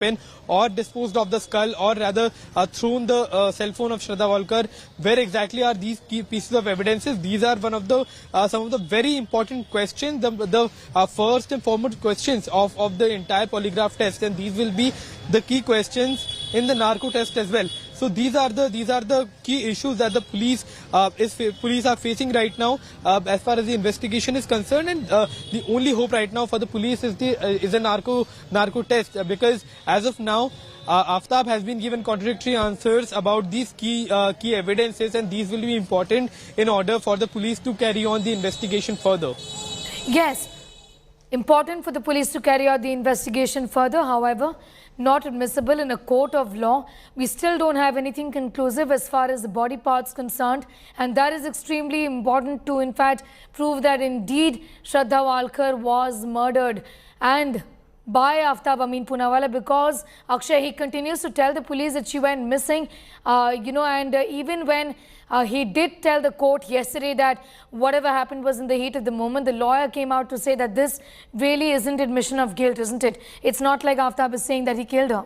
pen or disposed of the skull, or rather thrown the cell phone of Shraddha Walkar. Where exactly are these key pieces of evidences? These are one of the some of the very important questions, the first and foremost questions of the entire polygraph test, and these will be the key questions in the narco test as well. So these are the key issues that the police are facing right now as far as the investigation is concerned, and the only hope right now for the police is a narco test, because as of now Aftab has been given contradictory answers about these key evidences, and these will be important in order for the police to carry on the investigation further. Yes, important for the police to carry out the investigation further. However, not admissible in a court of law. We still don't have anything conclusive as far as the body parts concerned, and that is extremely important to in fact prove that indeed Shraddha Walkar was murdered, and by Aftab Poonawala, because Akshay, he continues to tell the police that she went missing, and even when he did tell the court yesterday that whatever happened was in the heat of the moment, the lawyer came out to say that this really isn't admission of guilt, isn't it? It's not like Aftab is saying that he killed her.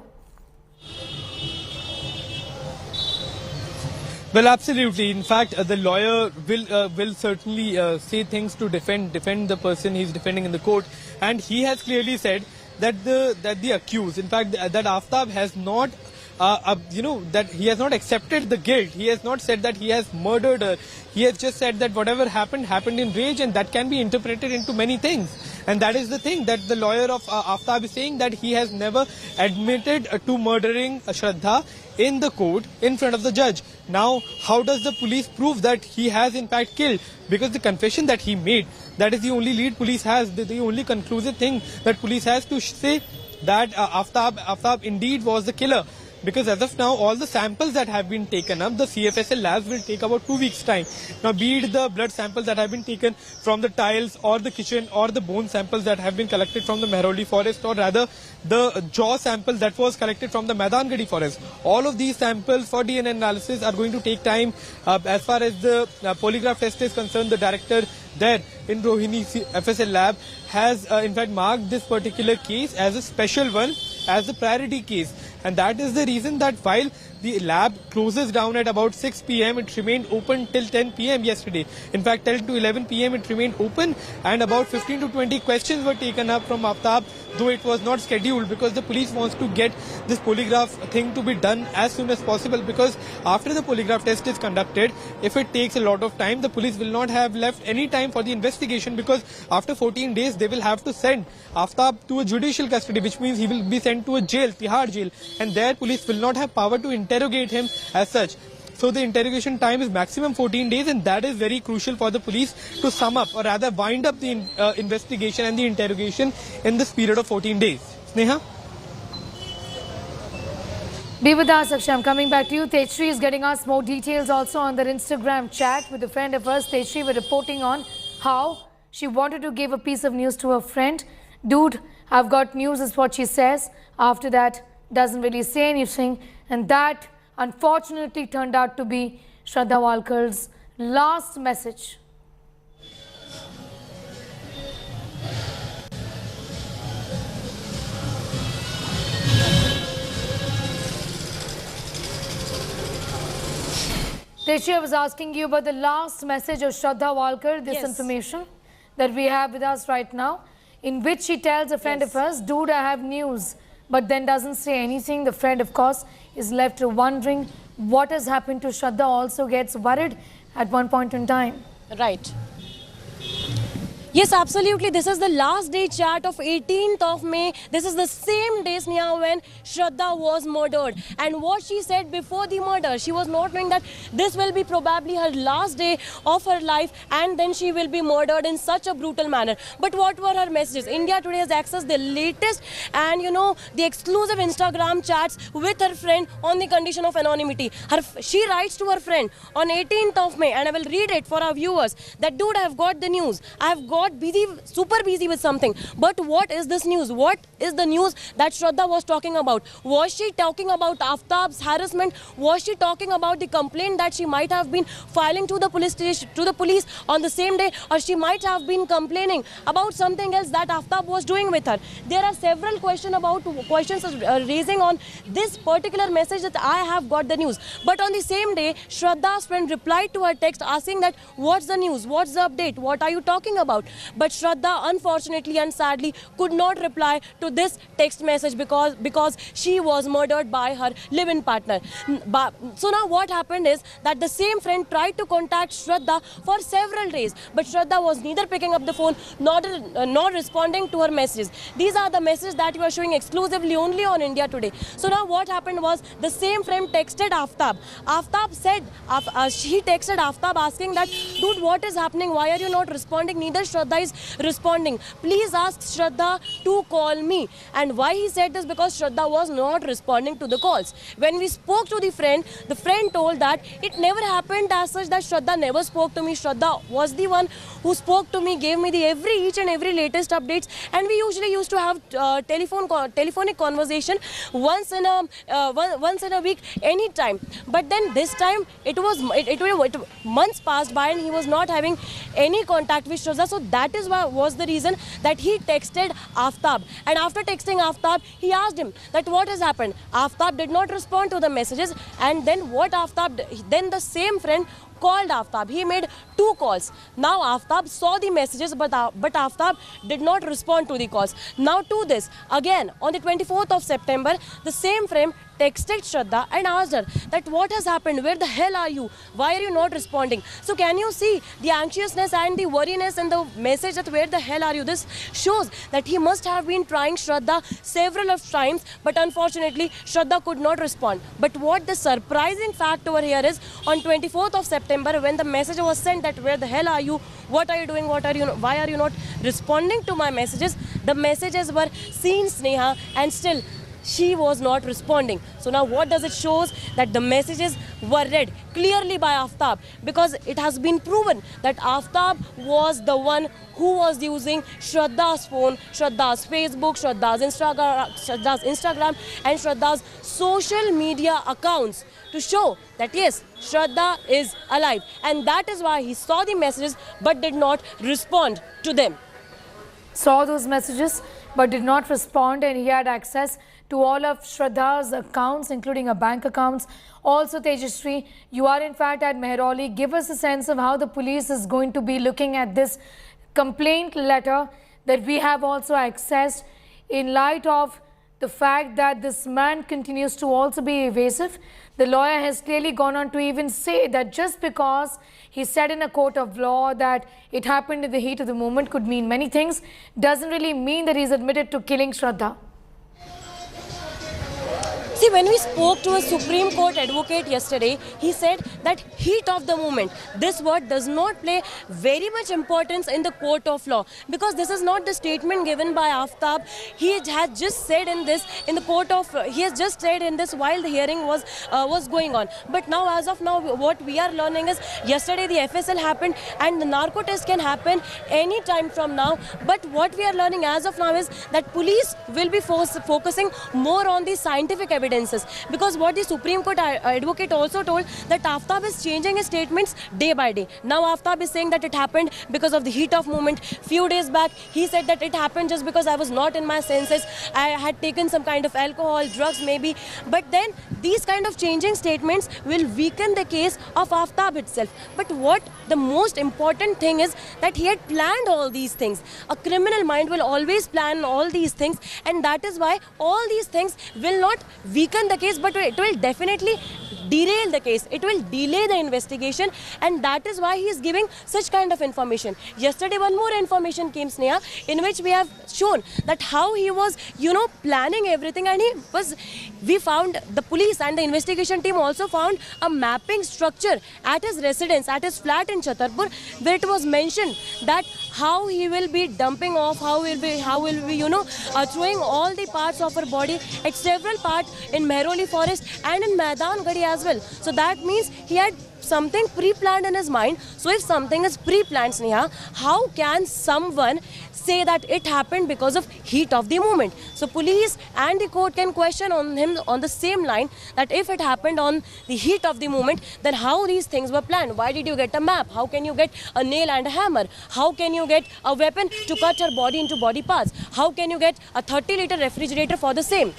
Well, absolutely. In fact, the lawyer will certainly say things to defend the person he's defending in the court, and he has clearly said that the accused, in fact, that Aftab has not that he has not accepted the guilt. He has not said that he has murdered her. He has just said that whatever happened in rage, and that can be interpreted into many things. And that is the thing that the lawyer of Aftab is saying, that he has never admitted to murdering Shraddha in the court in front of the judge. Now, how does the police prove that he has in fact killed? Because the confession that he made, that is the only lead police has, the only conclusive thing that police has to say that Aftab indeed was the killer. Because as of now, all the samples that have been taken up, the CFSL labs will take about 2 weeks' time. Now, be it the blood samples that have been taken from the tiles or the kitchen, or the bone samples that have been collected from the Mehroli forest, or rather the jaw sample that was collected from the Maidangadi forest. All of these samples for DNA analysis are going to take time. As far as the polygraph test is concerned, the director there in Rohini FSL lab has in fact marked this particular case as a special one, as a priority case. And that is the reason that while the lab closes down at about 6 p.m. it remained open till 10 p.m. yesterday. In fact, 10 to 11 p.m. it remained open, and about 15 to 20 questions were taken up from Aftab, though it was not scheduled, because the police wants to get this polygraph thing to be done as soon as possible, because after the polygraph test is conducted, if it takes a lot of time, the police will not have left any time for the investigation, because after 14 days they will have to send Aftab to a judicial custody, which means he will be sent to a jail, Tihar jail, and there police will not have power to interrogate him as such. So the interrogation time is maximum 14 days, and that is very crucial for the police to sum up, or rather wind up the investigation and the interrogation in this period of 14 days. Sneha? Be with us, Akshay. I'm coming back to you. Tejshri is getting us more details also on their Instagram chat with a friend of hers. Tejshri, we're reporting on how she wanted to give a piece of news to her friend. Dude, I've got news is what she says. After that, doesn't really say anything. And that unfortunately turned out to be Shraddha Walkar's last message. Tejshri, I was asking you about the last message of Shraddha Walkar, this information that we have with us right now, in which she tells a friend of hers, dude, I have news, but then doesn't say anything. The friend, of course, is left wondering what has happened to Shraddha, also gets worried at one point in time. Right. Yes, absolutely. This is the last day chat of 18th of May. This is the same day, Sneha, when Shraddha was murdered. And what she said before the murder, she was not knowing that this will be probably her last day of her life, and then she will be murdered in such a brutal manner. But what were her messages? India Today has accessed the latest and, the exclusive Instagram chats with her friend on the condition of anonymity. She writes to her friend on 18th of May, and I will read it for our viewers, that dude, I have got the news. I have got got busy, super busy with something. But what is this news? What is the news that Shraddha was talking about? Was she talking about Aftab's harassment? Was she talking about the complaint that she might have been filing to the police station, to the police on the same day, or she might have been complaining about something else that Aftab was doing with her? There are several questions raising on this particular message that I have got the news. But on the same day, Shraddha's friend replied to her text asking that, what's the news? What's the update? What are you talking about? But Shraddha, unfortunately and sadly, could not reply to this text message because she was murdered by her live-in partner. So now what happened is that the same friend tried to contact Shraddha for several days, but Shraddha was neither picking up the phone nor responding to her messages. These are the messages that you are showing exclusively only on India Today. So now what happened was the same friend texted Aftab. Aftab said, she texted Aftab asking that, dude, what is happening? Why are you not responding? Neither Shraddha is responding. Please ask Shraddha to call me. And why he said this? Because Shraddha was not responding to the calls. When we spoke to the friend told that it never happened as such, that Shraddha never spoke to me. Shraddha was the one who spoke to me, gave me the each and every latest updates, and we usually used to have telephonic conversation once in a week, anytime. But then this time it months passed by and he was not having any contact with Shraddha. So that is why was the reason that he texted Aftab. And after texting Aftab, he asked him that what has happened. Aftab did not respond to the messages, and then then the same friend called Aftab. He made 2 calls. Now Aftab saw the messages, but Aftab did not respond to the calls. Now to this, again on the 24th of September, the same friend texted Shraddha and asked her that what has happened, where the hell are you, why are you not responding? So can you see the anxiousness and the worriness in the message that where the hell are you? This shows that he must have been trying Shraddha several of times, but unfortunately Shraddha could not respond. But what the surprising fact over here is, on 24th of September, when the message was sent that where the hell are you, what are you doing, why are you not responding to my messages, the messages were seen, Sneha, and still she was not responding. So now what does it show? That the messages were read clearly by Aftab, because it has been proven that Aftab was the one who was using Shraddha's phone, Shraddha's Facebook, Shraddha's Instagram and Shraddha's social media accounts to show that yes, Shraddha is alive. And that is why he saw the messages but did not respond to them. Saw those messages but did not respond, and he had access to all of Shraddha's accounts, including her bank accounts. Also, Tejashree, you are in fact at Mehrauli. Give us a sense of how the police is going to be looking at this complaint letter that we have also accessed, in light of the fact that this man continues to also be evasive. The lawyer has clearly gone on to even say that just because he said in a court of law that it happened in the heat of the moment could mean many things, doesn't really mean that he's admitted to killing Shraddha. See, when we spoke to a Supreme Court advocate yesterday, he said that heat of the moment, this word does not play very much importance in the court of law, because this is not the statement given by Aftab. He had just said in this while the hearing was going on. But now, as of now, what we are learning is, yesterday the FSL happened and the narco test can happen any time from now. But what we are learning as of now is that police will be focusing more on the scientific evidences, because what the Supreme Court advocate also told, that Aftab is changing his statements day by day. Now Aftab is saying that it happened because of the heat of moment. Few days back he said that it happened just because I was not in my senses, I had taken some kind of alcohol, drugs maybe. But then these kind of changing statements will weaken the case of Aftab itself. But what the most important thing is that he had planned all these things. A criminal mind will always plan all these things, and that is why all these things will not weaken the case, but it will definitely derail the case. It will delay the investigation, and that is why he is giving such kind of information. Yesterday one more information came, Sneha, in which we have shown that how he was, planning everything, and we found, the police and the investigation team also found a mapping structure at his residence, at his flat in Chhatarpur, where it was mentioned that how he will be dumping off, how will be throwing all the parts of her body at several parts in Mehrauli forest and in Maidan Gadi as well. So that means he had something pre-planned in his mind. So if something is pre-planned, Sneha, how can someone say that it happened because of heat of the moment? So police and the court can question on him on the same line, that if it happened on the heat of the moment, then how these things were planned? Why did you get a map? How can you get a nail and a hammer? How can you get a weapon to cut your body into body parts? How can you get a 30-liter refrigerator for the same?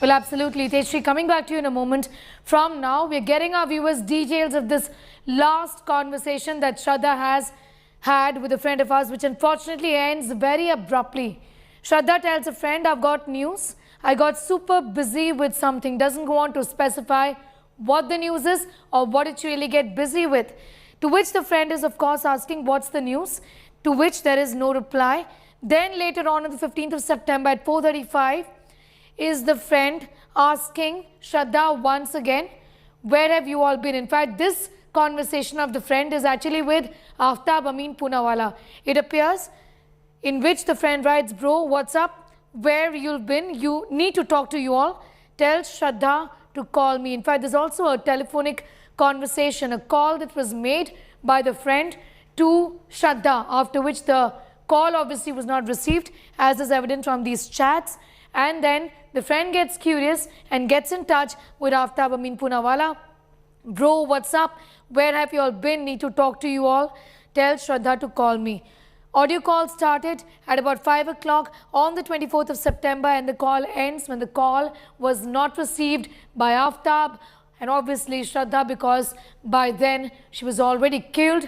Well, absolutely. Tejshri, coming back to you in a moment. From now, we're getting our viewers details of this last conversation that Shraddha has had with a friend of ours, which unfortunately ends very abruptly. Shraddha tells a friend, I've got news. I got super busy with something. Doesn't go on to specify what the news is or what did she really get busy with. To which the friend is, of course, asking, what's the news? To which there is no reply. Then later on the 15th of September at 4:35, is the friend asking Shraddha once again, where have you all been? In fact, this conversation of the friend is actually with Aftab Poonawala. It appears, in which the friend writes, bro, what's up? Where you've been? You need to talk to you all. Tell Shraddha to call me. In fact, there's also a telephonic conversation, a call that was made by the friend to Shraddha, after which the call obviously was not received, as is evident from these chats. And then the friend gets curious and gets in touch with Aftab Poonawala. Bro, what's up? Where have you all been? Need to talk to you all. Tell Shraddha to call me. Audio call started at about 5 o'clock on the 24th of September, and the call ends when the call was not received by Aftab and obviously Shraddha, because by then she was already killed,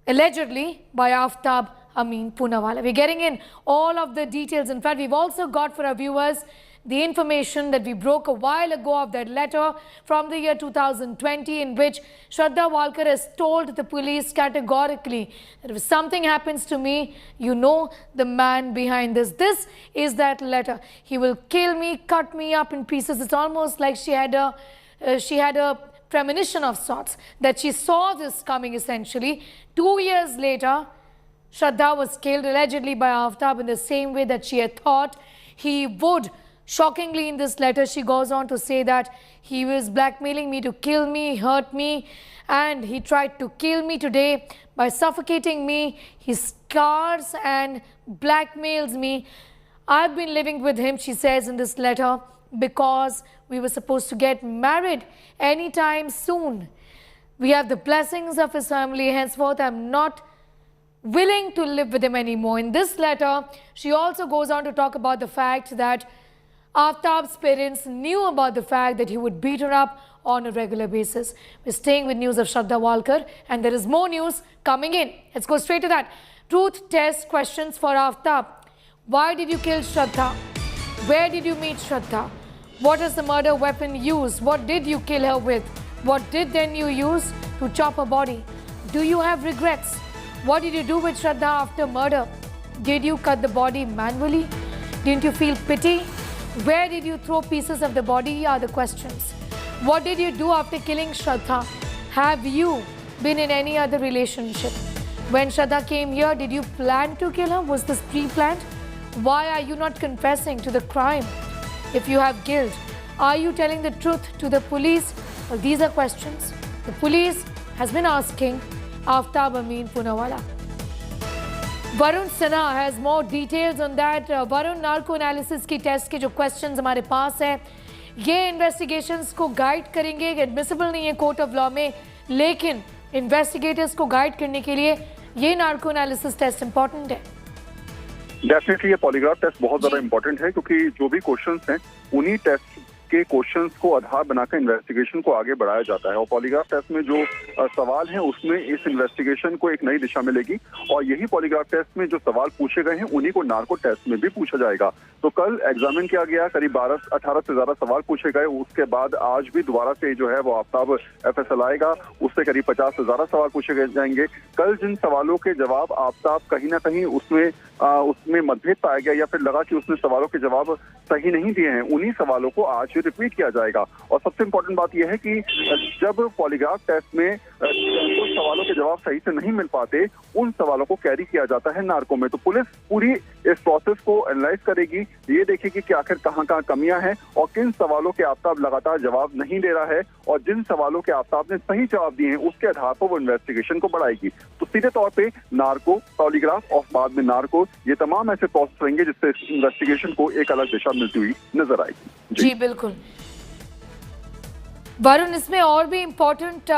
allegedly, by Aftab Poonawala. We're getting in all of the details. In fact, we've also got for our viewers the information that we broke a while ago of that letter from the year 2020, in which Shraddha Walkar has told the police categorically that if something happens to me, you know the man behind this. This is that letter. He will kill me, cut me up in pieces. It's almost like she had a premonition of sorts, that she saw this coming essentially. 2 years later, Shraddha was killed allegedly by Aftab in the same way that she had thought he would. Shockingly, in this letter, she goes on to say that he was blackmailing me to kill me, hurt me, and he tried to kill me today by suffocating me. He scars and blackmails me. I've been living with him, she says in this letter, because we were supposed to get married anytime soon. We have the blessings of his family. Henceforth, I'm not willing to live with him anymore. In this letter, she also goes on to talk about the fact that Aftab's parents knew about the fact that he would beat her up on a regular basis. We're staying with news of Shraddha Walkar, and there is more news coming in. Let's go straight to that. Truth test questions for Aftab. Why did you kill Shraddha? Where did you meet Shraddha? What is the murder weapon used? What did you kill her with? What did then you use to chop her body? Do you have regrets? What did you do with Shraddha after murder? Did you cut the body manually? Didn't you feel pity? Where did you throw pieces of the body are the questions. What did you do after killing Shraddha? Have you been in any other relationship? When Shraddha came here, did you plan to kill her? Was this pre-planned? Why are you not confessing to the crime? If you have guilt, are you telling the truth to the police? Well, these are questions the police has been asking Aftab Poonawala. Varun Sinha has more details on that. Varun, narco analysis की test के जो questions हमारे पास है, ये investigations को guide करेंगे. Admissible नहीं है कोर्ट ऑफ लॉ में, लेकिन इन्वेस्टिगेटर्स को गाइड करने के लिए ये नार्को एनालिसिस टेस्ट इंपॉर्टेंट है. डेफिनेटली ये पॉलीग्राफ टेस्ट बहुत ज्यादा इंपॉर्टेंट है, क्योंकि जो भी क्वेश्चंस हैं उन्हीं टेस्ट के क्वेश्चंस को आधार बनाकर इन्वेस्टिगेशन को आगे बढ़ाया जाता है. और पॉलीग्राफ टेस्ट में जो सवाल हैं उसमें इस इन्वेस्टिगेशन को एक नई दिशा मिलेगी, और यही पॉलीग्राफ टेस्ट में जो सवाल पूछे गए हैं उन्हीं को नार्को टेस्ट में भी पूछा जाएगा. तो कल एग्जामिन किया गया, करीब 12-18 से ज्यादा सवाल पूछे गए. उसके बाद आज भी दोबारा से जो है वो आफ्ताब FSL आएगा, उससे करीब 50 से ज्यादा सवाल पूछे जाएंगे. कल जिन सवालों के जवाब आफ्ताब कहीं ना कहीं उसमें मतभेद पाया गया या फिर लगा कि उसने सवालों के जवाब सही नहीं दिए हैं, उन्हीं सवालों को आज रिपीट किया जाएगा. और सबसे इम्पोर्टेंट बात यह है कि जब पॉलीग्राफ टेस्ट में सवालों के जवाब सही से नहीं मिल पाते, उन सवालों को कैरी किया जाता है नार्को में। तो पुलिस पूरी इस प्रोसेस को एनालाइज करेगी, ये देखेगी कि आखिर कहाँ कहाँ कमियां हैं और किन सवालों के आफ्ताब लगातार जवाब नहीं दे रहा है, और जिन सवालों के आफ्ताब ने सही जवाब दिए हैं उसके आधार पर वो इन्वेस्टिगेशन को बढ़ाएगी। तो सीधे तौर पे नार्को, पॉलीग्राफ और बाद में नार्को, ये तमाम ऐसे प्रोसेस रहेंगे जिससे इस इन्वेस्टिगेशन को एक अलग दिशा मिलती हुई नजर आएगी। जी बिल्कुल वरुण, इसमें और भी इम्पोर्टेंट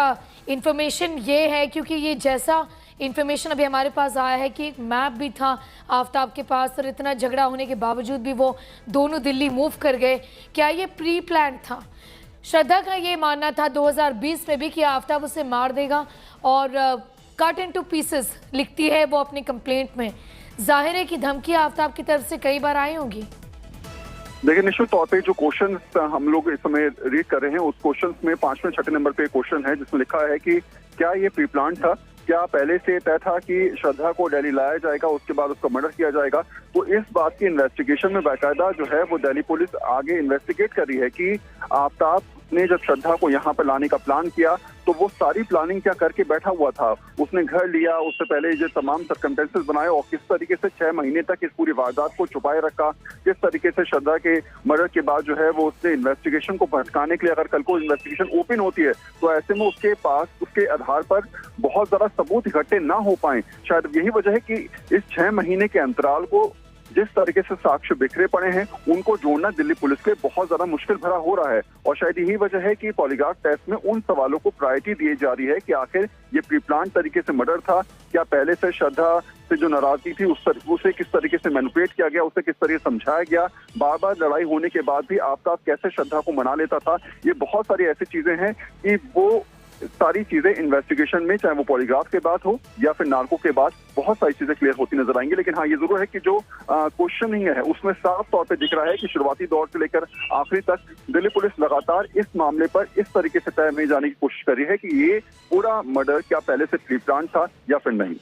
इंफॉर्मेशन ये है, क्योंकि ये जैसा इंफॉर्मेशन अभी हमारे पास आया है कि एक मैप भी था आफ्ताब के पास, और इतना झगड़ा होने के बावजूद भी वो दोनों दिल्ली मूव कर गए। क्या ये प्री प्लान था? श्रद्धा का ये मानना था 2020 में भी कि आफ्ताब उसे मार देगा, और कट इनटू पीसेस लिखती है वो अपनी कंप्लेंट में। जाहिर है कि धमकी आफ्ताब की तरफ से कई बार आई होगी। देखिए, निश्चित तौर पे जो क्वेश्चन हम लोग इस समय रीड कर रहे हैं, उस क्वेश्चन में 5वें 6ठे नंबर पे क्वेश्चन है जिसमें लिखा है कि क्या ये प्री प्लान था, क्या पहले से तय था कि श्रद्धा को दिल्ली लाया जाएगा, उसके बाद उसका मर्डर किया जाएगा। तो इस बात की इन्वेस्टिगेशन में बाकायदा जो है वो दिल्ली पुलिस आगे इन्वेस्टिगेट कर रही है कि आफ्ताब ने जब श्रद्धा को यहाँ पर लाने का प्लान किया तो वो सारी प्लानिंग क्या करके बैठा हुआ था। उसने घर लिया, उससे पहले जो तमाम सर्कमस्टेंसेस बनाए और किस तरीके से 6 महीने तक इस पूरी वारदात को छुपाए रखा, किस तरीके से श्रद्धा के मर्डर के बाद जो है वो उसने इन्वेस्टिगेशन को भटकाने के लिए, अगर कल को इन्वेस्टिगेशन ओपन होती है तो ऐसे में उसके पास उसके आधार पर बहुत ज्यादा सबूत इकट्ठे ना हो पाए। शायद यही वजह है कि इस 6 महीने के अंतराल को जिस तरीके से साक्ष्य बिखरे पड़े हैं उनको जोड़ना दिल्ली पुलिस के बहुत ज्यादा मुश्किल भरा हो रहा है। और शायद यही वजह है कि पॉलीग्राफ टेस्ट में उन सवालों को प्रायोरिटी दी जा रही है कि आखिर ये प्री प्लान तरीके से मर्डर था, क्या पहले से श्रद्धा से जो नाराजगी थी उसे किस तरीके से मैनिपुलेट किया गया, उसे किस तरीके से समझाया गया, बार बार लड़ाई होने के बाद भी आफ्ताब कैसे श्रद्धा को मना लेता था। ये बहुत सारी ऐसी चीजें हैं कि वो सारी चीजें इन्वेस्टिगेशन में, चाहे वो पॉलीग्राफ के बाद हो या फिर नार्को के बाद, बहुत सारी चीजें क्लियर होती नजर आएंगी। लेकिन हाँ, ये जरूर है कि जो क्वेश्चन ही है उसमें साफ तौर पे दिख रहा है कि शुरुआती दौर से लेकर आखिरी तक दिल्ली पुलिस लगातार इस मामले पर इस तरीके से तय में जाने की कोशिश कर रही है कि ये पूरा मर्डर क्या पहले से प्री प्लान था या फिर नहीं।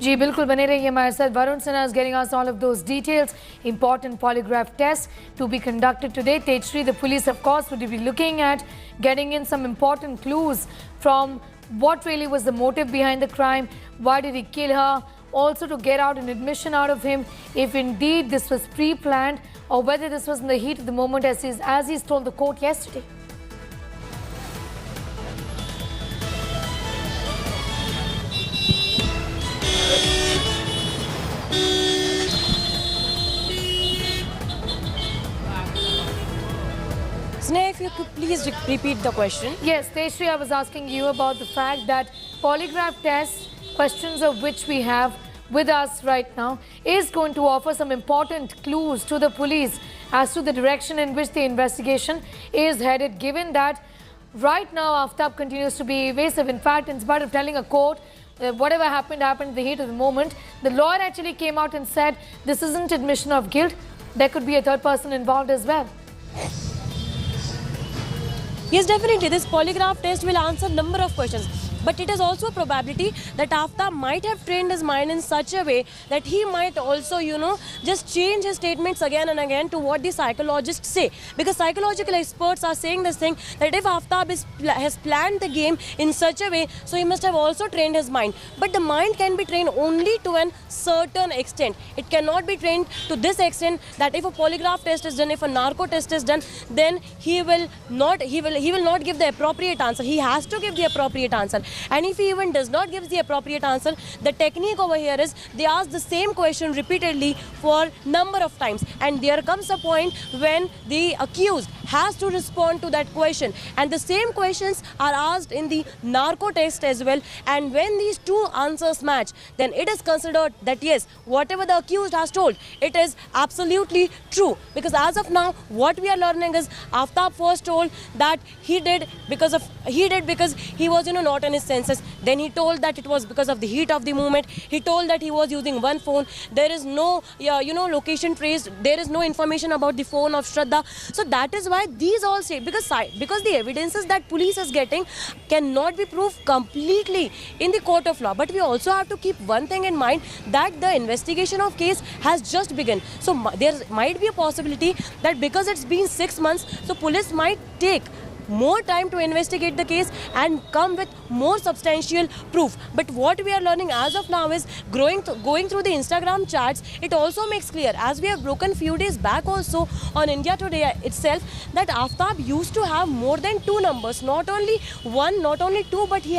जी बिल्कुल, बने रहिए हमारे साथ। Varun Sinha is getting us all of those details. Important polygraph test to be conducted today. Tejshri, the police of course would be looking at getting in some important clues from what really was the motive behind the crime, why did he kill her, also to get out an admission out of him if indeed this was pre-planned or whether this was in the heat of the moment as he's told the court yesterday. Sneh, if you could please repeat the question. Yes, Tejshri, I was asking you about the fact that polygraph test, questions of which we have with us right now, is going to offer some important clues to the police as to the direction in which the investigation is headed, given that right now Aftab continues to be evasive. In fact, in spite of telling a court whatever happened in the heat of the moment, the lawyer actually came out and said this isn't admission of guilt, there could be a third person involved as well. Yes, definitely. This polygraph test will answer a number of questions. But it is also a probability that Aftab might have trained his mind in such a way that he might also, just change his statements again and again to what the psychologists say. Because psychological experts are saying this thing, that if Aftab has planned the game in such a way, so he must have also trained his mind. But the mind can be trained only to a certain extent. It cannot be trained to this extent that if a polygraph test is done, if a narco test is done, then he will not give the appropriate answer. He has to give the appropriate answer. And if he even does not give the appropriate answer, the technique over here is they ask the same question repeatedly for number of times, and there comes a point when the accused has to respond to that question, and the same questions are asked in the narco test as well. And when these two answers match, then it is considered that yes, whatever the accused has told, it is absolutely true. Because as of now, what we are learning is Aftab first told that he did because he was not in his senses. Then he told that it was because of the heat of the moment. He told that he was using one phone. There is no location traced. There is no information about the phone of Shraddha. So that is why these all say, because the evidences that police is getting cannot be proved completely in the court of law. But we also have to keep one thing in mind, that the investigation of case has just begun. So there might be a possibility that because it's been 6 months, so police might take more time to investigate the case and come with more substantial proof. But what we are learning as of now is going through the Instagram chats, it also makes clear, as we have broken few days back also on India Today itself, that Aftab used to have more than 2 numbers, not only 1, not only 2, but he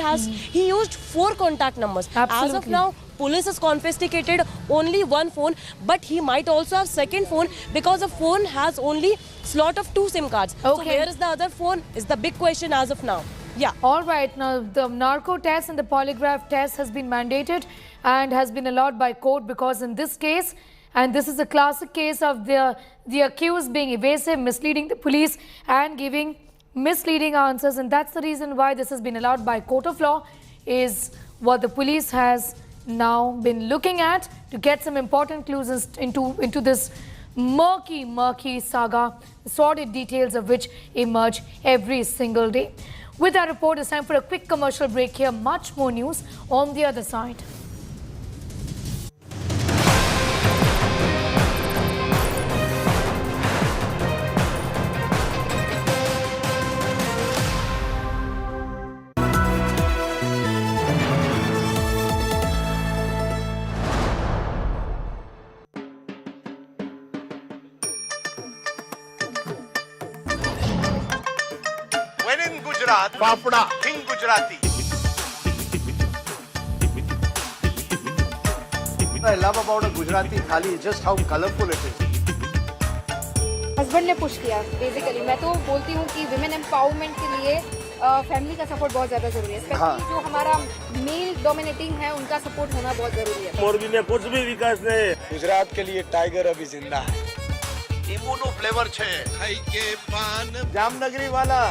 used 4 contact numbers. Absolutely. As of now, police has confiscated only 1 phone, but he might also have second phone because the phone has only slot of 2 SIM cards. Okay. So where is the other phone is the big question as of now. Yeah. All right. Now, the narco test and the polygraph test has been mandated and has been allowed by court, because in this case, and this is a classic case of the accused being evasive, misleading the police and giving misleading answers, and that's the reason why this has been allowed by court of law, is what the police has now been looking at to get some important clues into this murky saga, sordid details of which emerge every single day. With our report, it's time for a quick commercial break here. Much more news on the other side. Gujarat, Fafda, King Gujarati. I love about a Gujarati thali is just how colorful it is. Husband ने push किया basically. मैं तो बोलती हूँ कि women empowerment के लिए family का सपोर्ट बहुत ज़्यादा जरूरी है, स्पेशली जो हमारा मेल डोमिनेटिंग है उनका सपोर्ट होना बहुत जरूरी है। मोरबी में कुछ भी विकास नहीं। गुजरात के लिए टाइगर अभी जिंदा है। ઈમુનો ફ્લેવર છે ખાઈ કે પાન जामनगरी वाला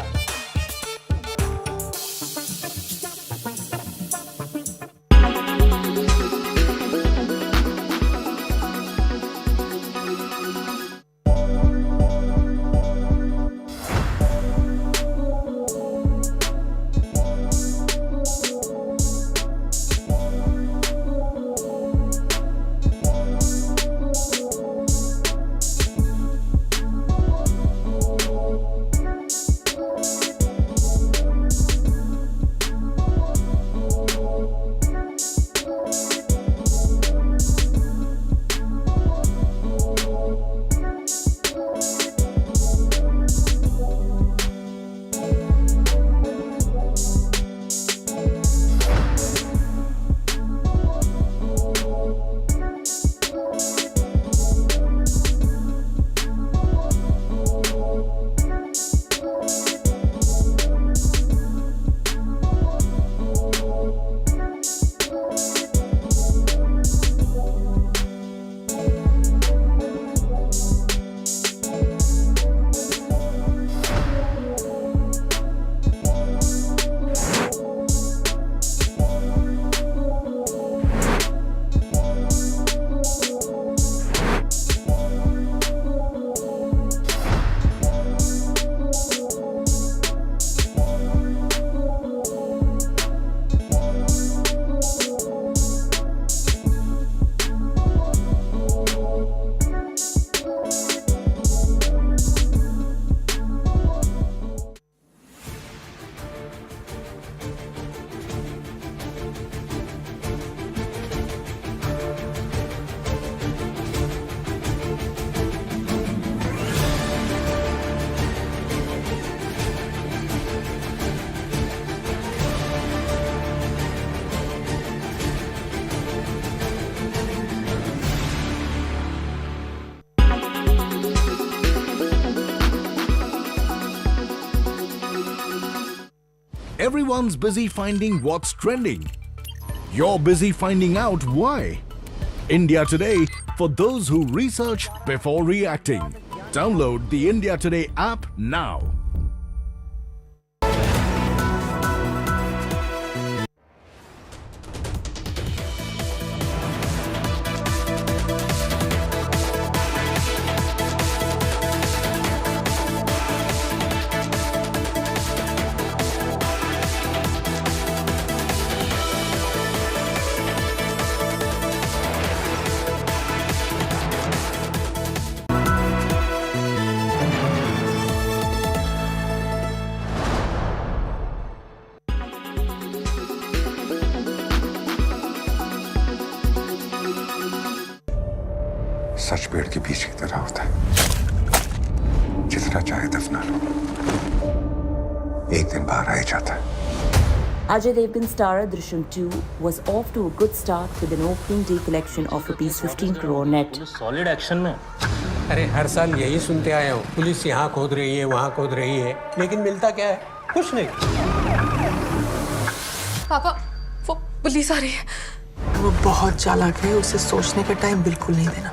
Everyone's busy finding what's trending. You're busy finding out why. India Today, for those who research before reacting. Download the India Today app now. पेड़ के बीज की तरह होता है, जितना चाहे दफना लो, एक दिन बाहर आ ही जाता है। Ajay Devgan starrer Drishyam 2 was off to a good start with an opening day collection of rupees 15 crore net. Solid action में। अरे हर साल यही सुनते आए हो, पुलिस यहाँ खोद रही है, वहाँ खोद रही है, लेकिन मिलता क्या है? कुछ नहीं। पापा, वो पुलिस आ रही है। वो बहुत चालाक है, उसे सोचने का टाइम बिल्कुल नहीं देना।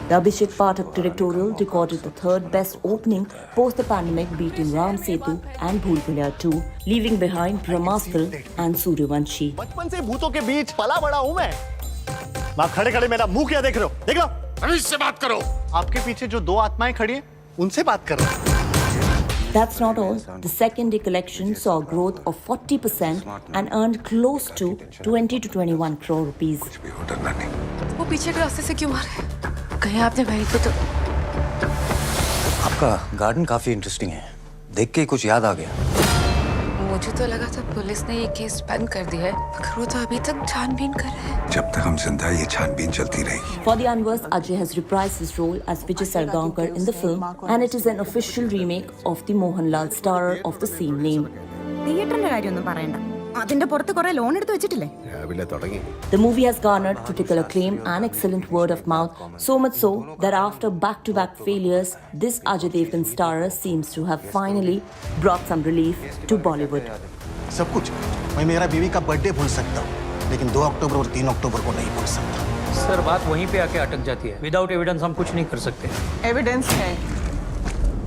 The Abhishek Pathak directorial recorded the third best opening post the pandemic, beating Ram Setu and Bhool Bhulaiya 2, leaving behind Brahmastra and Suryavanshi. बचपन से भूतों के बीच पला बड़ा हूँ मैं। वहाँ खड़े खड़े मेरा मुंह क्या देख रहे हो? देख लो। रमेश से बात करो। आपके पीछे जो दो आत्माएं खड़ी हैं, उनसे बात कर रहा हूँ। That's not all. The second day collection saw a growth of 40% and earned close to 20 to 21 crore rupees. वो पीछे के रास्ते से क्यों आ रहे हैं? कहीं आपने वहीं पे तो आपका गार्डन काफी इंटरेस्टिंग है, देख के कुछ याद आ गया। मुझे तो लगा था पुलिस ने ये केस बंद कर दिया है, मगर वो तो अभी तक छानबीन कर रहे हैं। जब तक हम जिंदा हैं, ये छानबीन चलती रहेगी। For the unversed, Ajay has reprised his role as Vijay Sargaonkar in the film, and it is an official remake of the Mohanlal starrer of the same name. തിയേറ്ററിന്റെ കാര്യമൊന്നും പറയണ്ട, അതിന്റെ പുറത്ത് കുറെ ലോൺ എടുത്ത് വെച്ചിട്ടില്ലേ? The movie has garnered critical acclaim and excellent word of mouth, so much so that after back-to-back failures, this Ajay Devgan starrer seems to have finally brought some relief to Bollywood. सब कुछ मैं मेरा बीवी का birthday भूल सकता हूँ, लेकिन 2 अक्टूबर और 3 अक्टूबर को नहीं भूल सकता। सर बात वहीं पे आके अटक जाती है। विदाउट एविडेंस हम कुछ नहीं कर सकते। एविडेंस है,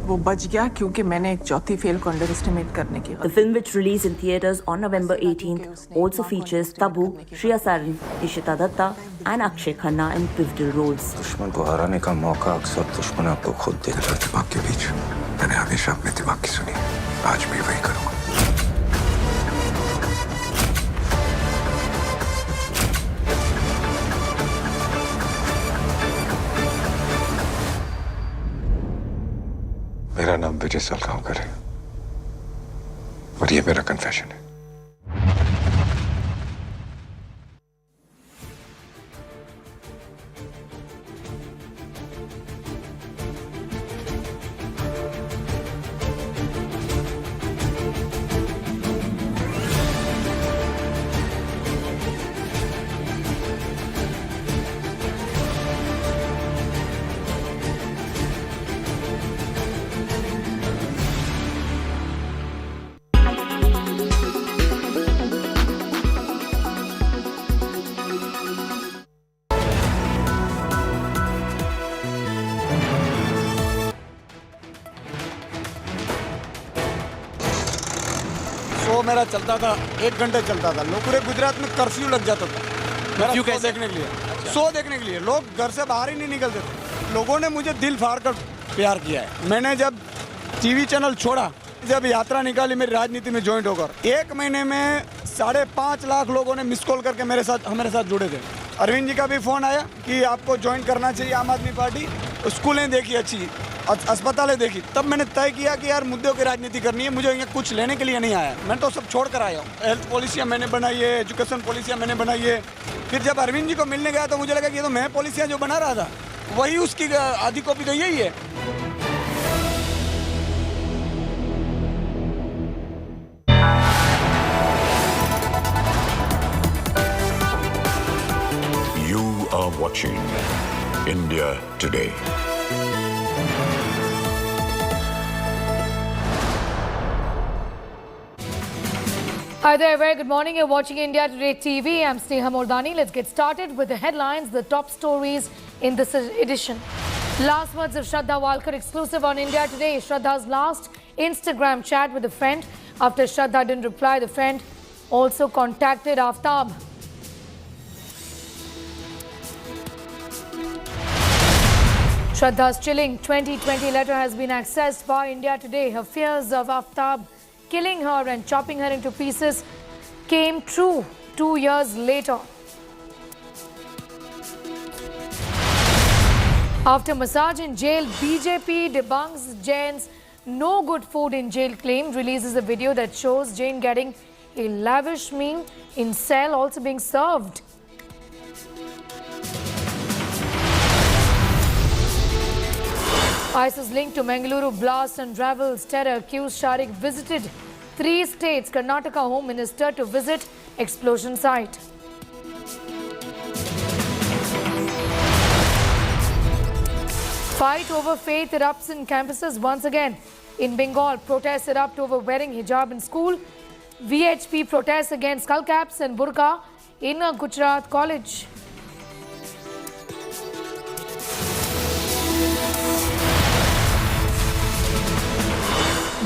वो बच गया क्योंकि मैंने एक चौथी फेल को अंडर एस्टिमेट करने की। The film, which released in theaters on November 18th, also features Tabu, Shriya Saran, Ishita Datta, and Akshay Khanna in pivotal roles. दुश्मन को हराने का मौका अक्सर दुश्मन आपको खुद देता है। दिमाग के बीच मैंने हमेशा अपने दिमाग की सुनी, आज भी वही करूँगा। मेरा नाम विजय सरगांवकर है और ये मेरा कन्फेशन है। शो मेरा चलता था, 1 घंटे चलता था। लोग पूरे गुजरात में कर्फ्यू लग जाता था मेरा शो देखने के लिए, शो देखने के लिए। लोग घर से बाहर ही नहीं निकलते थे। लोगों ने मुझे दिल फाड़ कर प्यार किया है। मैंने जब टीवी चैनल छोड़ा, जब यात्रा निकाली मेरी राजनीति में ज्वाइंट होकर, 1 महीने में 5.5 लाख लोगों ने मिस कॉल करके हमारे साथ जुड़े थे। अरविंद जी का भी फोन आया कि आपको ज्वाइन करना चाहिए आम आदमी पार्टी। स्कूलें देखी अच्छी, अस्पतालें देखी, तब मैंने तय किया कि यार मुद्दों की राजनीति करनी है, मुझे यहाँ कुछ लेने के लिए नहीं आया। मैं तो सब छोड़ कर आया हूँ। हेल्थ पॉलिसियाँ मैंने बनाई है, एजुकेशन पॉलिसियाँ मैंने बनाई है। फिर जब अरविंद जी को मिलने गया तो मुझे लगा कि ये तो मैं पॉलिसियाँ जो बना रहा था, वही उसकी आधी कॉपी तो यही है। You are watching India Today. Hi there, very good morning. You're watching India Today TV. I'm Sneha Mordani. Let's get started with the headlines, the top stories in this edition. Last words of Shraddha Walkar exclusive on India Today. Shraddha's last Instagram chat with a friend. After Shraddha didn't reply, the friend also contacted Aftab. Shraddha's chilling 2020 letter has been accessed by India Today. Her fears of Aftab killing her and chopping her into pieces came true 2 years later. After massage in jail, BJP debunks Jain's no good food in jail claim, releases a video that shows Jain getting a lavish meal in cell also being served. ISIS linked to Mangaluru blast unravels. Terror accused Sharik visited 3 states. Karnataka Home Minister to visit explosion site. Fight over faith erupts in campuses once again. In Bengal, protests erupt over wearing hijab in school. VHP protests against skull caps and burqa in a Gujarat college.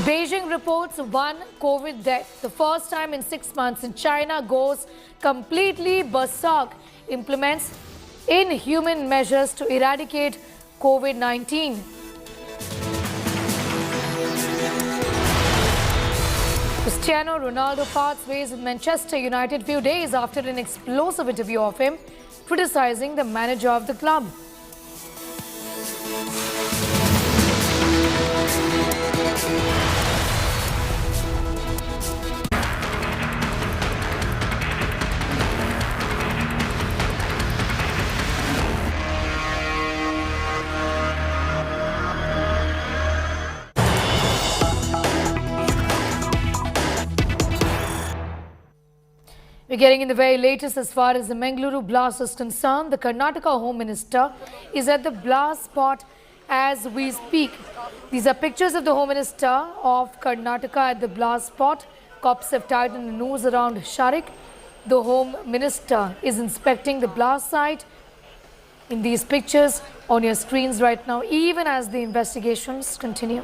Beijing reports 1 COVID death. The first time in 6 months, and China goes completely berserk, implements inhuman measures to eradicate COVID-19. Cristiano Ronaldo parts ways with Manchester United few days after an explosive interview of him criticizing the manager of the club. We're getting in the very latest as far as the Mangaluru blast is concerned. The Karnataka Home Minister is at the blast spot as we speak. These are pictures of the Home Minister of Karnataka at the blast spot. Cops have tightened the noose around Sharik. The Home Minister is inspecting the blast site. In these pictures on your screens right now, even as the investigations continue.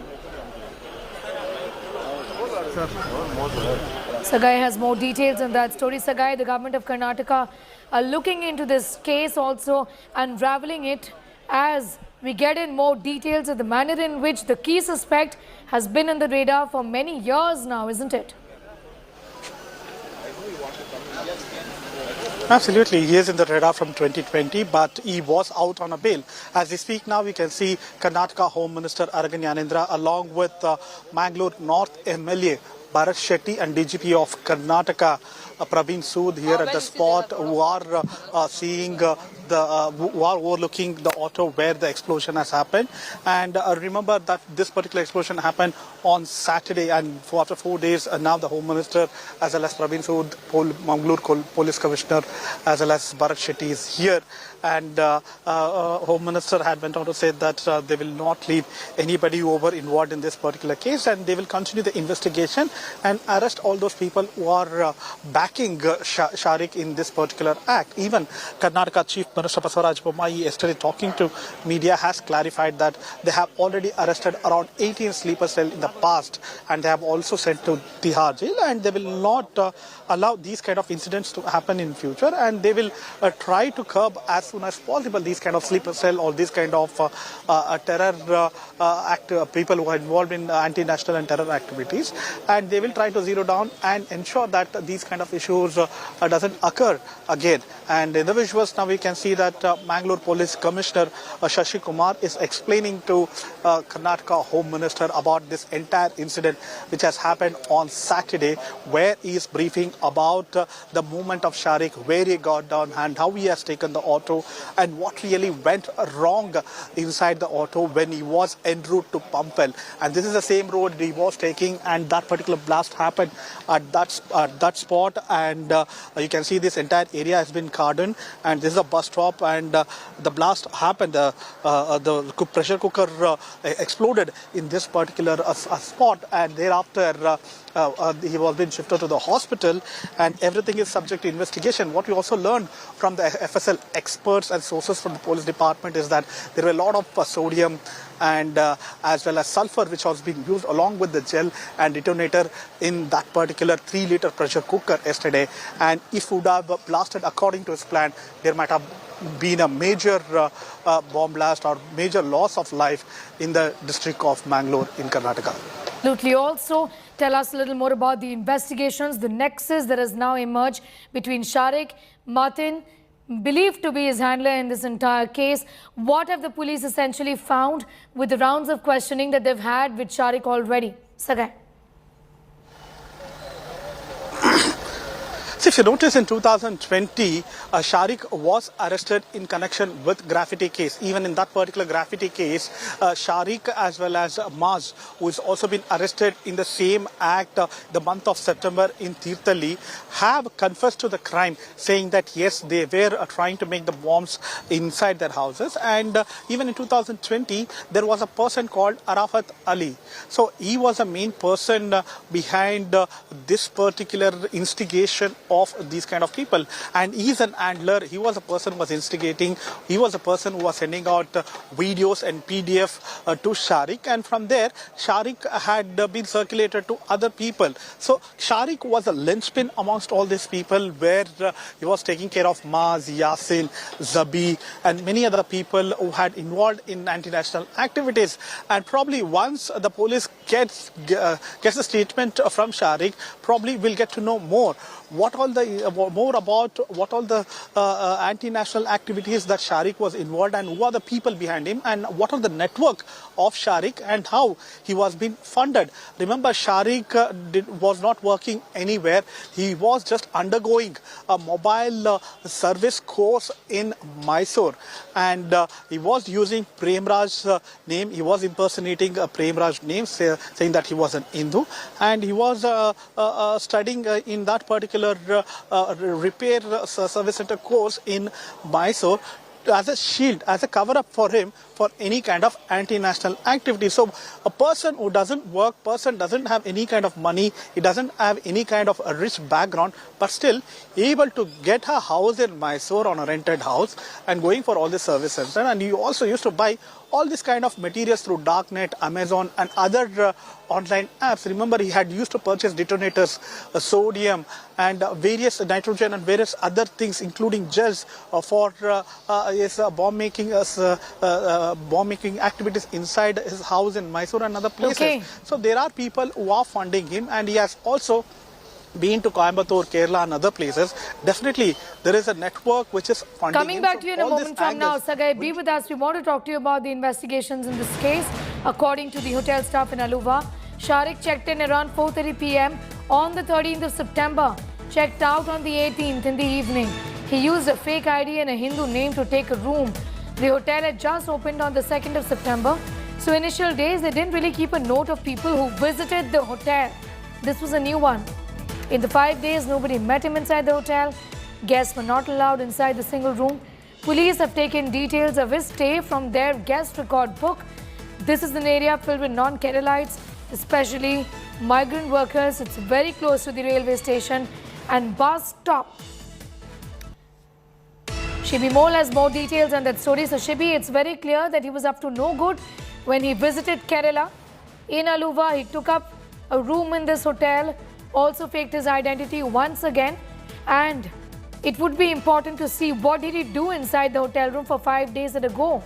Sagai has more details on that story. Sagai, the government of Karnataka are looking into this case, also unraveling it as we get in more details of the manner in which the key suspect has been on the radar for many years now, isn't it? Absolutely. He is in the radar from 2020, but he was out on a bail. As we speak now, we can see Karnataka Home Minister Aragan Yanendra along with Mangalore North MLA Bharat Shetty and DGP of Karnataka Praveen Sood here at the spot, who are seeing who are overlooking the auto where the explosion has happened. And remember that this particular explosion happened on Saturday, and after 4 days now the Home Minister as well as Praveen Sood, Mangaluru Police Commissioner as well as Bharat Shetty is here. And Home Minister had went on to say that they will not leave anybody over involved in this particular case, and they will continue the investigation and arrest all those people who are backing Sharik in this particular act. Even Karnataka Chief Minister Basavaraj Bommai yesterday talking to media has clarified that they have already arrested around 18 sleeper cells in the past, and they have also sent to Tihar jail, and they will not allow these kind of incidents to happen in future, and they will try to curb as soon as possible these kind of sleeper cell or these kind of terror people who are involved in anti-national and terror activities, and they will try to zero down and ensure that these kind of issues doesn't occur again. And in the visuals now we can see that Mangalore Police Commissioner Shashi Kumar is explaining to Karnataka Home Minister about this entire incident which has happened on Saturday, where he is briefing about the movement of Sharik, where he got down and how he has taken the auto and what really went wrong inside the auto when he was en route to Pampel. And this is the same road he was taking, and that particular blast happened at that spot. And you can see this entire area has been cordoned, and this is a bus stop, and the blast happened. The pressure cooker exploded in this particular spot, and thereafter he was being shifted to the hospital, and everything is subject to investigation. What we also learned from the FSL experts and sources from the police department is that there were a lot of sodium and as well as sulfur which was being used along with the gel and detonator in that particular 3-liter pressure cooker yesterday. And if it would have blasted according to his plan, there might have been a major bomb blast or major loss of life in the district of Mangalore in Karnataka. Absolutely. Also, tell us a little more about the investigations, the nexus that has now emerged between Sharik, Martin, believed to be his handler in this entire case. What have the police essentially found with the rounds of questioning that they've had with Sharik already? Sagai. See, As you notice, in 2020, Sharik was arrested in connection with graffiti case. Even in that particular graffiti case, Sharik as well as Maz, who has also been arrested in the same act the month of September in Tirtali, have confessed to the crime, saying that yes, they were trying to make the bombs inside their houses. And even in 2020, there was a person called Arafat Ali. So he was the main person behind this particular instigation of these kind of people, and he's an handler. He was a person who was instigating. He was a person who was sending out videos and PDF to Sharik, and from there Sharik had been circulated to other people. So Sharik was a linchpin amongst all these people, where he was taking care of Maz, Yasin, Zabi and many other people who had involved in anti-national activities. And probably once the police gets a statement from Sharik, probably we'll get to know more about what all the anti-national activities that Sharik was involved, and who are the people behind him, and what are the network of Sharik and how he was being funded. Remember, Sharik was not working anywhere. He was just undergoing a mobile service course in Mysore, and he was using Premraj's name. He was impersonating Premraj's name, saying that he was an Hindu, and he was studying in that particular repair service center course in Mysore as a shield, as a cover-up for him for any kind of anti-national activity. So a person who doesn't work, person doesn't have any kind of money, he doesn't have any kind of a rich background, but still able to get a house in Mysore on a rented house and going for all the services. And he also used to buy all this kind of materials through Darknet, Amazon and other online apps. Remember, he had used to purchase detonators, sodium and various nitrogen and various other things, including gels for his bomb making activities inside his house in Mysore and other places. Okay. So there are people who are funding him, and he has also been to Coimbatore, Kerala and other places. Definitely there is a network which is funding Coming him. back So to you in a all moment these from now, angles- Sagai, be with us. We want to talk to you about the investigations in this case. According to the hotel staff in Aluva, Sharik checked in around 4:30 p.m. on the 13th of September, checked out on the 18th in the evening. He used a fake ID and a Hindu name to take a room. The hotel had just opened on the 2nd of September, so initial days they didn't really keep a note of people who visited the hotel. This was a new one. In the 5 days, nobody met him inside the hotel. Guests were not allowed inside the single room. Police have taken details of his stay from their guest record book. This is an area filled with non-Keralites, especially migrant workers. It's very close to the railway station and bus stop. Shibi Mole has more details on that story. So Shibi, it's very clear that he was up to no good when he visited Kerala. In Aluva, he took up a room in this hotel, also faked his identity once again, and it would be important to see what did he do inside the hotel room for 5 days at a go.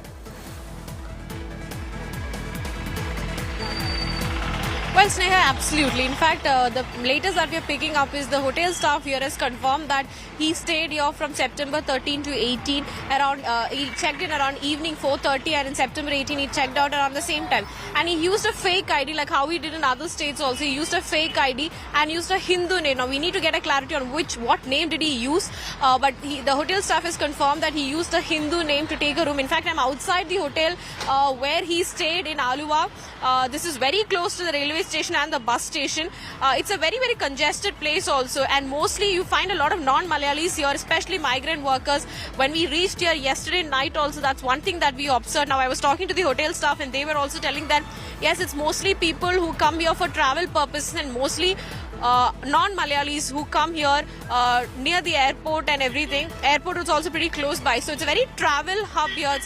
Well, Sneha, absolutely. In fact, the latest that we are picking up is the hotel staff here has confirmed that he stayed here from September 13 to 18. He checked in around evening 4:30, and in September 18 he checked out around the same time. And he used a fake ID, like how he did in other states also. He used a fake ID and used a Hindu name. Now we need to get a clarity on what name did he use. But the hotel staff has confirmed that he used a Hindu name to take a room. In fact, I'm outside the hotel where he stayed in Aluva. This is very close to the railway station and the bus station. It's a very, very congested place also, and mostly you find a lot of non-Malayalis here, especially migrant workers. When we reached here yesterday night also, that's one thing that we observed. Now I was talking to the hotel staff and they were also telling that yes, it's mostly people who come here for travel purposes, and mostly non-Malayalis who come here near the airport and everything. Airport is also pretty close by, so it's a very travel hub here.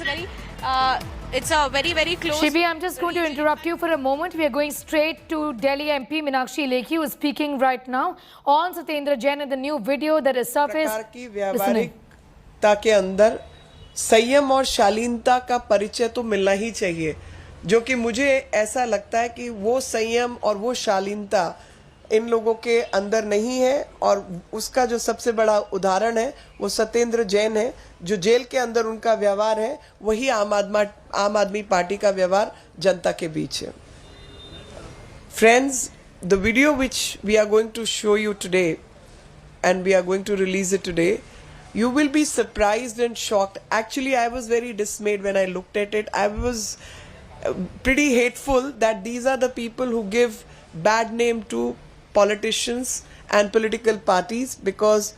It's a very, very close... Shibi, I'm just going to interrupt you for a moment. We are going straight to Delhi MP Meenakshi Lekhi, who is speaking right now on Satyendra Jain and the new video that is surfaced. की व्यावहारिकता के अंदर संयम और शालीनता का परिचय तो मिलना ही चाहिए, जो कि मुझे ऐसा लगता है कि वो संयम और वो शालीनता इन लोगों के अंदर नहीं है, और उसका जो सबसे बड़ा उदाहरण है वो सत्येंद्र जैन है. जो जेल के अंदर उनका व्यवहार है वही आम आदमी पार्टी का व्यवहार जनता के बीच है. Friends, the video which we are going to show you today and we are going to release it today, you will be surprised and shocked. Actually, I was very dismayed when I looked at it. I was pretty hateful that these are the people who give bad name to politicians and political parties, because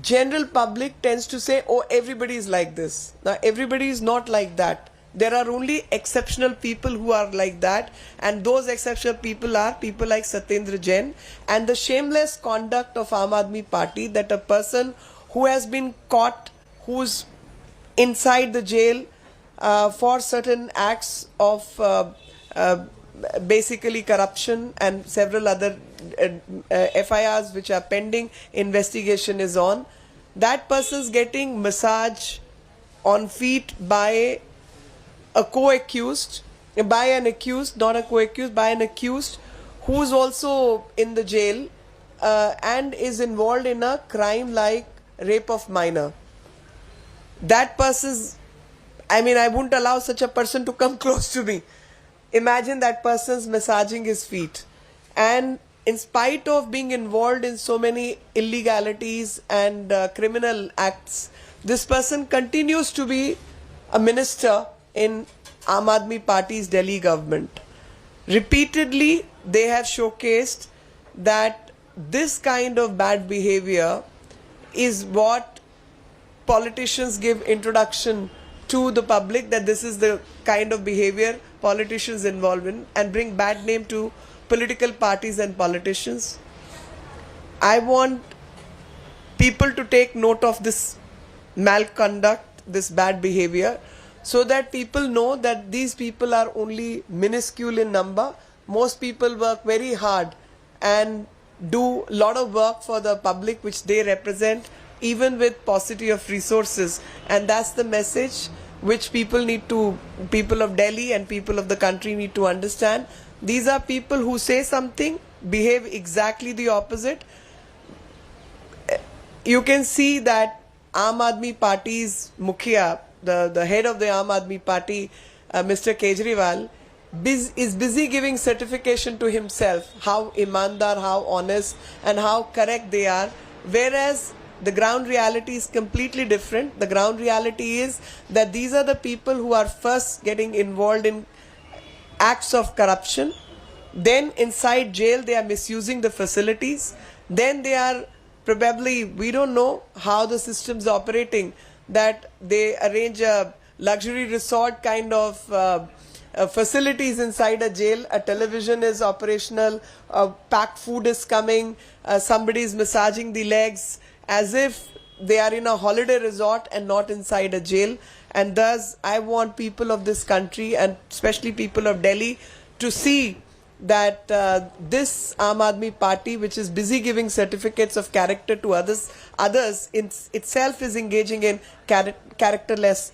general public tends to say, oh, everybody is like this. Now, everybody is not like that. There are only exceptional people who are like that, and those exceptional people are people like Satyendra Jain. And the shameless conduct of Aam Aadmi Party, that a person who has been caught, who's inside the jail for certain acts of basically corruption and several other FIRs which are pending, investigation is on, that person's getting massage on feet by a co-accused, by an accused, not a co-accused, by an accused who's also in the jail and is involved in a crime like rape of minor. That person's, I mean, I wouldn't allow such a person to come close to me. Imagine that person's massaging his feet. And in spite of being involved in so many illegalities and criminal acts, this person continues to be a minister in Aam Aadmi Party's Delhi government. Repeatedly, they have showcased that this kind of bad behavior is what politicians give introduction to the public, that this is the kind of behavior politicians involved in, and bring bad name to political parties and politicians. I want people to take note of this malconduct, this bad behavior, so that people know that these people are only minuscule in number. Most people work very hard and do a lot of work for the public which they represent, even with paucity of resources. And that's the message which people of Delhi and people of the country need to understand. These are people who say something, behave exactly the opposite. You can see that Aam Aadmi Party's Mukhiya, the head of the Aam Aadmi Party, Mr. Kejriwal, is busy giving certification to himself, how imandar, how honest and how correct they are, whereas the ground reality is completely different. The ground reality is that these are the people who are first getting involved in acts of corruption, then inside jail they are misusing the facilities, then they are probably, we don't know how the system's operating, that they arrange a luxury resort kind of facilities inside a jail, a television is operational, packed food is coming, somebody is massaging the legs as if they are in a holiday resort and not inside a jail. And thus I want people of this country and especially people of Delhi to see that this Aam Aadmi Party, which is busy giving certificates of character to others itself is engaging in characterless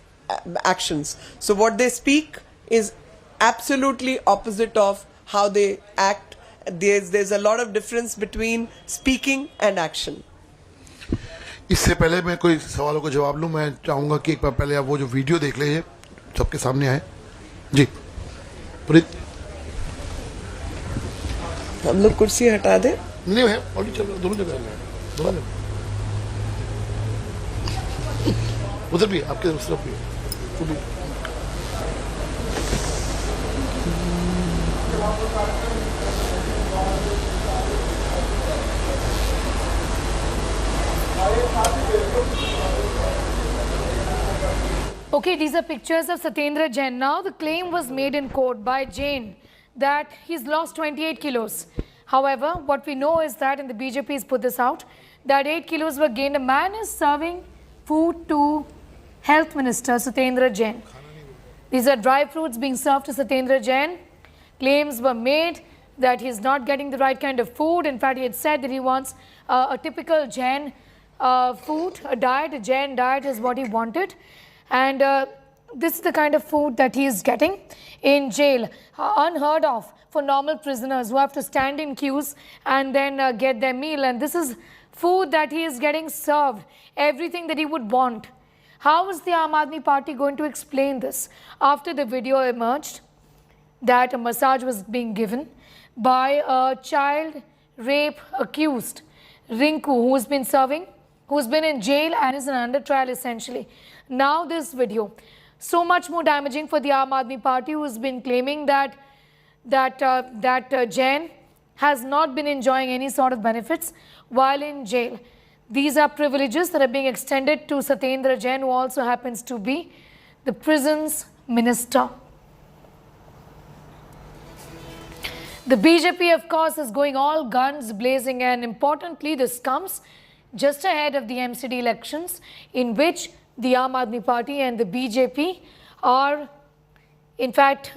actions. So what they speak is absolutely opposite of how they act. There's a lot of difference between speaking and action. इससे पहले मैं कोई सवालों का जवाब लूं, मैं चाहूंगा कि एक बार पहले आप वो जो वीडियो देख लीजिए, सबके सामने आए जी। प्रीत, हम लोग कुर्सी हटा दे। नहीं है, ऑलरेडी चल रहा, दोनों जगह है, उधर भी आपके तरफ भी। Okay, these are pictures of Satyendra Jain. Now the claim was made in court by Jain that he's lost 28 kilos. However, what we know is that, and the BJP has put this out, that 8 kilos were gained. A man is serving food to Health Minister Satyendra Jain. These are dry fruits being served to Satyendra Jain. Claims were made that he's not getting the right kind of food. In fact, he had said that he wants a typical Jain food, a diet, a Jain diet is what he wanted. And this is the kind of food that he is getting in jail. Unheard of for normal prisoners who have to stand in queues and then get their meal. And this is food that he is getting served, everything that he would want. How is the Aam Aadmi Party going to explain this? After the video emerged that a massage was being given by a child rape accused. Rinku, who's been in jail and is under trial essentially. Now this video, so much more damaging for the Aam Aadmi Party, who's been claiming that Jain has not been enjoying any sort of benefits while in jail. These are privileges that are being extended to Satyendra Jain, who also happens to be the prisons minister. The BJP, of course, is going all guns blazing, and importantly, this comes just ahead of the MCD elections, in which the Aam Aadmi Party and the BJP are, in fact,